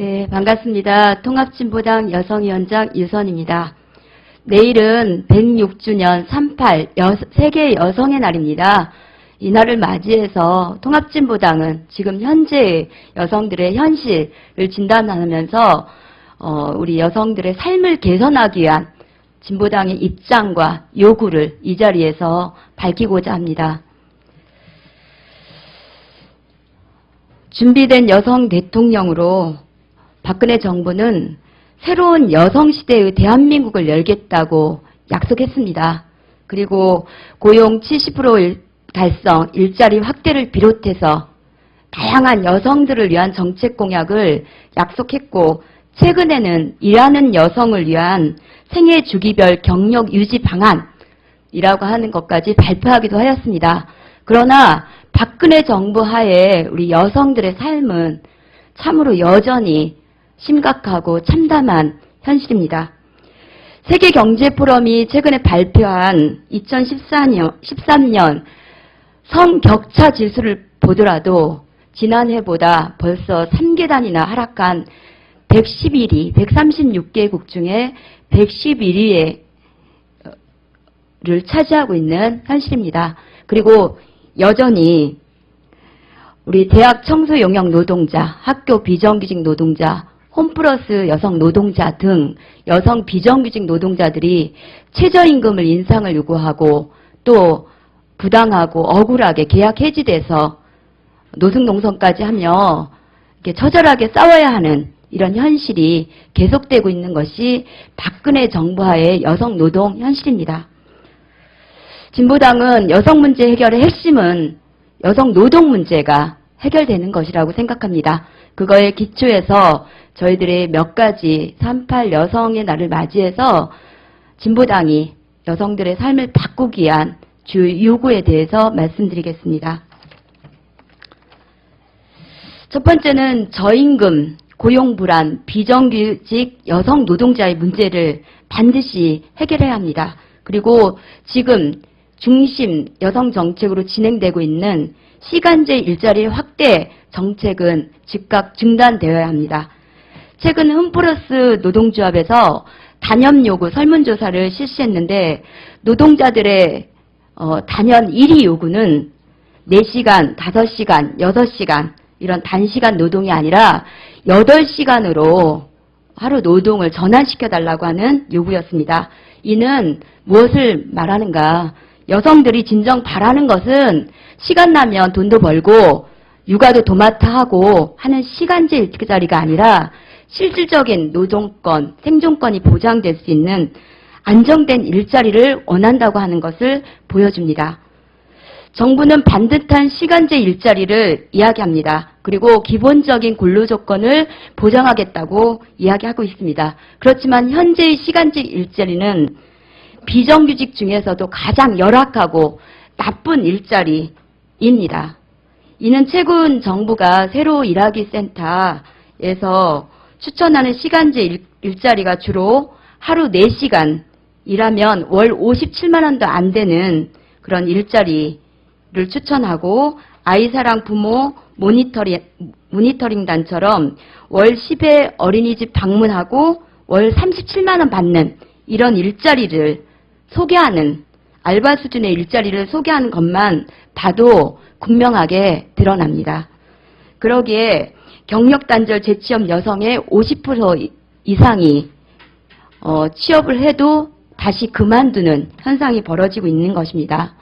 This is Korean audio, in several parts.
네, 반갑습니다. 통합진보당 여성위원장 유선입니다. 내일은 106주년 38 세계 여성의 날입니다. 이 날을 맞이해서 통합진보당은 지금 현재의 여성들의 현실을 진단하면서 우리 여성들의 삶을 개선하기 위한 진보당의 입장과 요구를 이 자리에서 밝히고자 합니다. 준비된 여성 대통령으로 박근혜 정부는 새로운 여성시대의 대한민국을 열겠다고 약속했습니다. 그리고 고용 70% 달성, 일자리 확대를 비롯해서 다양한 여성들을 위한 정책 공약을 약속했고, 최근에는 일하는 여성을 위한 생애 주기별 경력 유지 방안이라고 하는 것까지 발표하기도 하였습니다. 그러나 박근혜 정부 하에 우리 여성들의 삶은 참으로 여전히 심각하고 참담한 현실입니다. 세계경제포럼이 최근에 발표한 2013년 성격차 지수를 보더라도 지난해보다 벌써 3계단이나 하락한 136개국 중에 111위를 차지하고 있는 현실입니다. 그리고 여전히 우리 대학 청소 용역 노동자, 학교 비정규직 노동자, 홈플러스 여성 노동자 등 여성 비정규직 노동자들이 최저임금을 인상을 요구하고 또 부당하고 억울하게 계약 해지돼서 노숙농성까지 하며 이렇게 처절하게 싸워야 하는 이런 현실이 계속되고 있는 것이 박근혜 정부하의 여성 노동 현실입니다. 진보당은 여성 문제 해결의 핵심은 여성 노동 문제가 해결되는 것이라고 생각합니다. 그거에 기초해서 저희들의 몇 가지 38 여성의 날을 맞이해서 진보당이 여성들의 삶을 바꾸기 위한 주요 요구에 대해서 말씀드리겠습니다. 첫 번째는 저임금, 고용불안, 비정규직 여성 노동자의 문제를 반드시 해결해야 합니다. 그리고 지금 중심 여성 정책으로 진행되고 있는 시간제 일자리 확대 정책은 즉각 중단되어야 합니다. 최근 홈플러스 노동조합에서 단연 요구 설문조사를 실시했는데 노동자들의 단연 1위 요구는 4시간, 5시간, 6시간 이런 단시간 노동이 아니라 8시간으로 하루 노동을 전환시켜달라고 하는 요구였습니다. 이는 무엇을 말하는가? 여성들이 진정 바라는 것은 시간 나면 돈도 벌고 육아도 도맡아 하고 하는 시간제 일자리가 아니라 실질적인 노동권, 생존권이 보장될 수 있는 안정된 일자리를 원한다고 하는 것을 보여줍니다. 정부는 반듯한 시간제 일자리를 이야기합니다. 그리고 기본적인 근로조건을 보장하겠다고 이야기하고 있습니다. 그렇지만 현재의 시간제 일자리는 비정규직 중에서도 가장 열악하고 나쁜 일자리입니다. 이는 최근 정부가 새로 일하기 센터에서 추천하는 시간제 일자리가 주로 하루 4시간 일하면 월 57만 원도 안 되는 그런 일자리를 추천하고 아이사랑 부모 모니터링단처럼 월 10회 어린이집 방문하고 월 37만 원 받는 이런 일자리를 소개하는 알바 수준의 일자리를 소개하는 것만 봐도 분명하게 드러납니다. 그러기에 경력단절 재취업 여성의 50% 이상이 취업을 해도 다시 그만두는 현상이 벌어지고 있는 것입니다.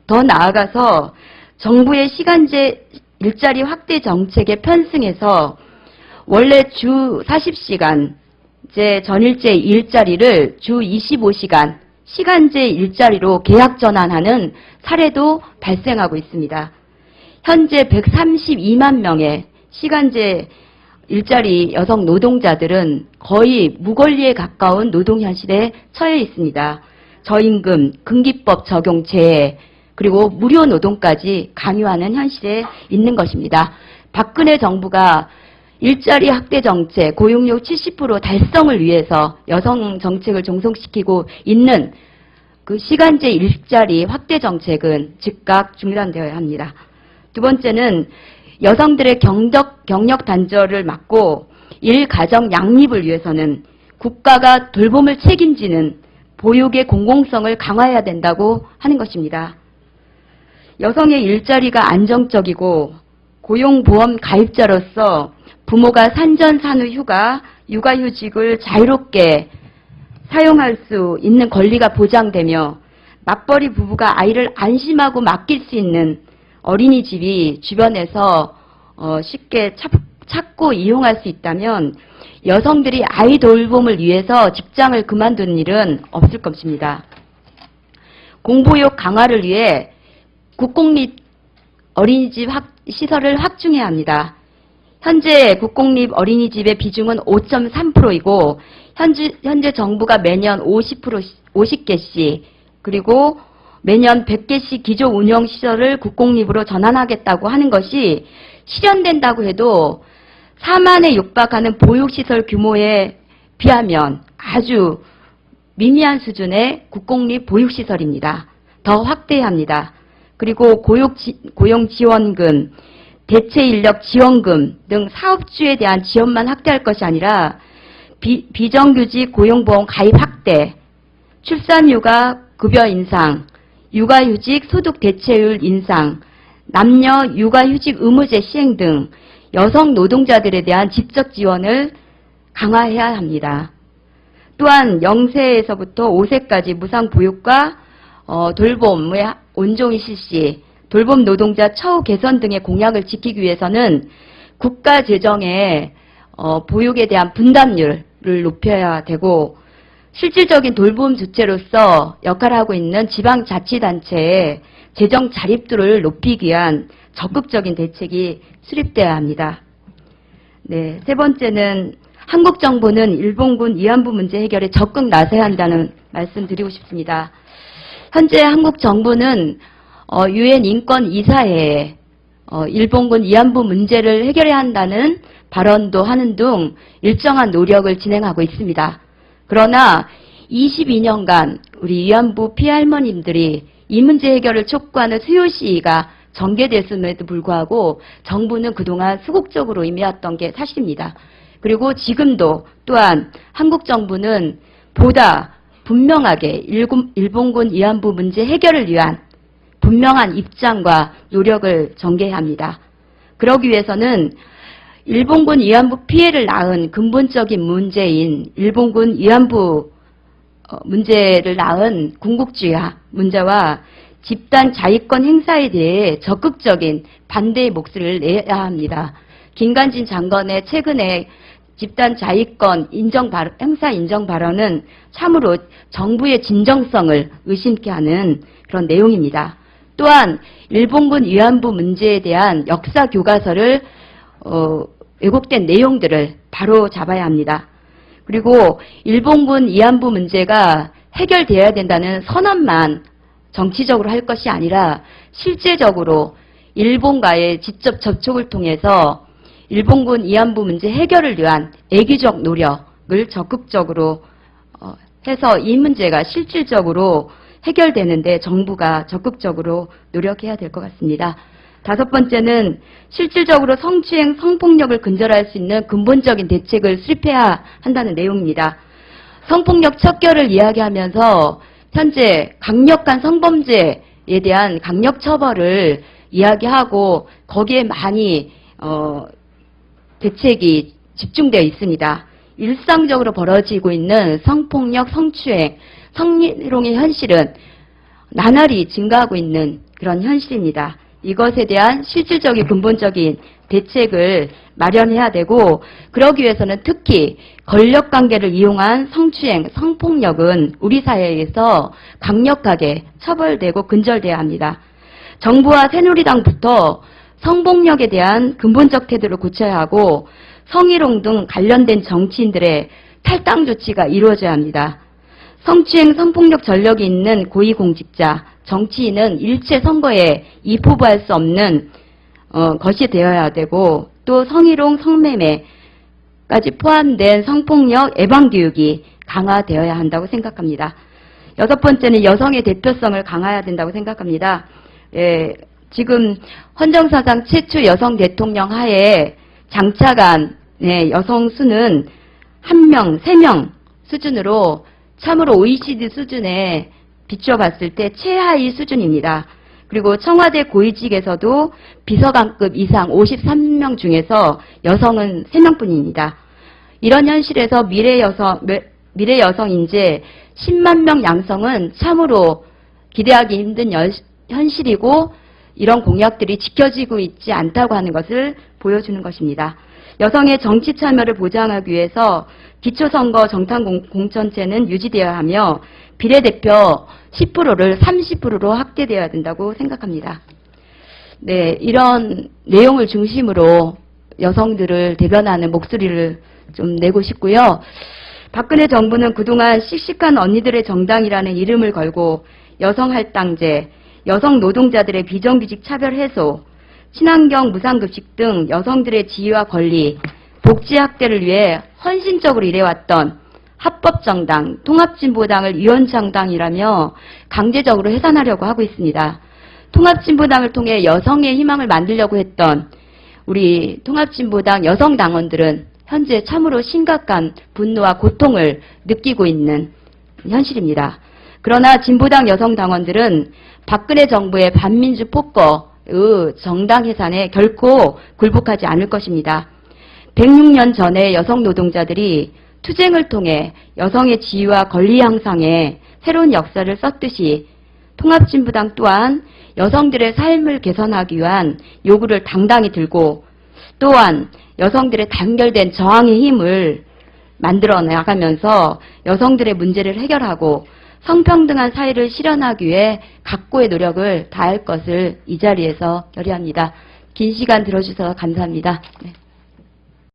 더 나아가서 정부의 시간제 일자리 확대 정책에 편승해서 원래 주 40시간 전일제 일자리를 주 25시간 시간제 일자리로 계약 전환하는 사례도 발생하고 있습니다. 현재 132만 명의 시간제 일자리 여성 노동자들은 거의 무권리에 가까운 노동 현실에 처해 있습니다. 저임금, 근기법 적용 제해, 그리고 무료 노동까지 강요하는 현실에 있는 것입니다. 박근혜 정부가 일자리 확대 정책, 고용률 70% 달성을 위해서 여성 정책을 종속시키고 있는 그 시간제 일자리 확대 정책은 즉각 중단되어야 합니다. 두 번째는 여성들의 경력 단절을 막고 일가정 양립을 위해서는 국가가 돌봄을 책임지는 보육의 공공성을 강화해야 된다고 하는 것입니다. 여성의 일자리가 안정적이고 고용보험 가입자로서 부모가 산전산후 휴가, 육아휴직을 자유롭게 사용할 수 있는 권리가 보장되며 맞벌이 부부가 아이를 안심하고 맡길 수 있는 어린이집이 주변에서 쉽게 찾고 이용할 수 있다면 여성들이 아이 돌봄을 위해서 직장을 그만두는 일은 없을 것입니다. 공보육 강화를 위해 국공립 어린이집 시설을 확충해야 합니다. 현재 국공립 어린이집의 비중은 5.3%이고 현재 정부가 매년 50개씩 그리고 매년 100개씩 기조 운영 시설을 국공립으로 전환하겠다고 하는 것이 실현된다고 해도 4만에 육박하는 보육시설 규모에 비하면 아주 미미한 수준의 국공립 보육시설입니다. 더 확대해야 합니다. 그리고 고용지원금, 대체인력지원금 등 사업주에 대한 지원만 확대할 것이 아니라 비정규직 고용보험 가입 확대, 출산휴가 급여 인상, 육아휴직 소득 대체율 인상, 남녀 육아휴직 의무제 시행 등 여성 노동자들에 대한 직접 지원을 강화해야 합니다. 또한 0세에서부터 5세까지 무상보육과 돌봄의 온종일 실시, 돌봄 노동자 처우 개선 등의 공약을 지키기 위해서는 국가 재정의 보육에 대한 분담률을 높여야 되고 실질적인 돌봄 주체로서 역할을 하고 있는 지방자치단체의 재정 자립도를 높이기 위한 적극적인 대책이 수립되어야 합니다. 네, 세 번째는 한국 정부는 일본군 위안부 문제 해결에 적극 나서야 한다는 말씀 드리고 싶습니다. 현재 한국 정부는 유엔 인권 이사회에 일본군 위안부 문제를 해결해야 한다는 발언도 하는 등 일정한 노력을 진행하고 있습니다. 그러나 22년간 우리 위안부 피할머님들이 이 문제 해결을 촉구하는 수요 시위가 전개됐음에도 불구하고 정부는 그동안 수국적으로 임해왔던 게 사실입니다. 그리고 지금도 또한 한국 정부는 보다 분명하게 일본군 위안부 문제 해결을 위한 분명한 입장과 노력을 전개해야 합니다. 그러기 위해서는 일본군 위안부 피해를 낳은 근본적인 문제인 일본군 위안부 문제를 낳은 군국주의 문제와 집단 자위권 행사에 대해 적극적인 반대의 목소리를 내야 합니다. 김관진 장관의 최근에 집단 자위권 행사 인정 발언은 참으로 정부의 진정성을 의심케 하는 그런 내용입니다. 또한 일본군 위안부 문제에 대한 역사 교과서를 왜곡된 내용들을 바로 잡아야 합니다. 그리고 일본군 위안부 문제가 해결되어야 된다는 선언만 정치적으로 할 것이 아니라 실제적으로 일본과의 직접 접촉을 통해서 일본군 위안부 문제 해결을 위한 애기적 노력을 적극적으로 해서 이 문제가 실질적으로 해결되는데 정부가 적극적으로 노력해야 될 것 같습니다. 다섯 번째는 실질적으로 성추행, 성폭력을 근절할 수 있는 근본적인 대책을 수립해야 한다는 내용입니다. 성폭력 척결을 이야기하면서 현재 강력한 성범죄에 대한 강력 처벌을 이야기하고 거기에 많이 대책이 집중되어 있습니다. 일상적으로 벌어지고 있는 성폭력, 성추행, 성희롱의 현실은 나날이 증가하고 있는 그런 현실입니다. 이것에 대한 실질적인 근본적인 대책을 마련해야 되고 그러기 위해서는 특히 권력관계를 이용한 성추행, 성폭력은 우리 사회에서 강력하게 처벌되고 근절돼야 합니다. 정부와 새누리당부터 성폭력에 대한 근본적 태도를 고쳐야 하고 성희롱 등 관련된 정치인들의 탈당 조치가 이루어져야 합니다. 성추행, 성폭력 전력이 있는 고위공직자, 정치인은 일체 선거에 입후보할 수 없는 것이 되어야 되고 또 성희롱, 성매매까지 포함된 성폭력 예방교육이 강화되어야 한다고 생각합니다. 여섯 번째는 여성의 대표성을 강화해야 된다고 생각합니다. 지금 헌정사상 최초 여성 대통령 하에 장차관 네, 여성 수는 1명, 3명 수준으로 참으로 OECD 수준에 비추어 봤을 때 최하위 수준입니다. 그리고 청와대 고위직에서도 비서관급 이상 53명 중에서 여성은 3명뿐입니다. 이런 현실에서 미래 여성 인재 10만 명 양성은 참으로 기대하기 힘든 현실이고 이런 공약들이 지켜지고 있지 않다고 하는 것을 보여주는 것입니다. 여성의 정치 참여를 보장하기 위해서 기초선거 정당 공천제는 유지되어야 하며 비례대표 10%를 30%로 확대되어야 된다고 생각합니다. 네, 이런 내용을 중심으로 여성들을 대변하는 목소리를 좀 내고 싶고요. 박근혜 정부는 그동안 씩씩한 언니들의 정당이라는 이름을 걸고 여성할당제, 여성 노동자들의 비정규직 차별 해소, 친환경 무상급식 등 여성들의 지위와 권리, 복지 확대를 위해 헌신적으로 일해왔던 합법정당, 통합진보당을 위헌정당이라며 강제적으로 해산하려고 하고 있습니다. 통합진보당을 통해 여성의 희망을 만들려고 했던 우리 통합진보당 여성당원들은 현재 참으로 심각한 분노와 고통을 느끼고 있는 현실입니다. 그러나 진보당 여성당원들은 박근혜 정부의 반민주 폭거의 정당 해산에 결코 굴복하지 않을 것입니다. 106년 전에 여성 노동자들이 투쟁을 통해 여성의 지위와 권리 향상에 새로운 역사를 썼듯이 통합진보당 또한 여성들의 삶을 개선하기 위한 요구를 당당히 들고 또한 여성들의 단결된 저항의 힘을 만들어 나가면서 여성들의 문제를 해결하고 성평등한 사회를 실현하기 위해 각고의 노력을 다할 것을 이 자리에서 결의합니다. 긴 시간 들어주셔서 감사합니다. 네.